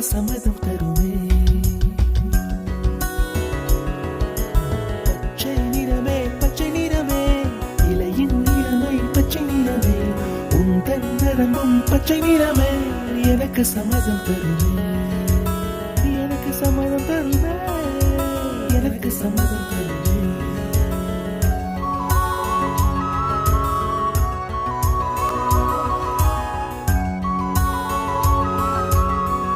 சம்மதம் தருமே. பச்சை நிறமே பச்சை நிறமே, இலையின் நிறமை பச்சை நிறமே, உந்தன் நிறமும் பச்சை நிறமே, எனக்கு சம்மதம் தருமே, எனக்கு சம்மதம் தருமே, எனக்கு சம்மதம் தருமே.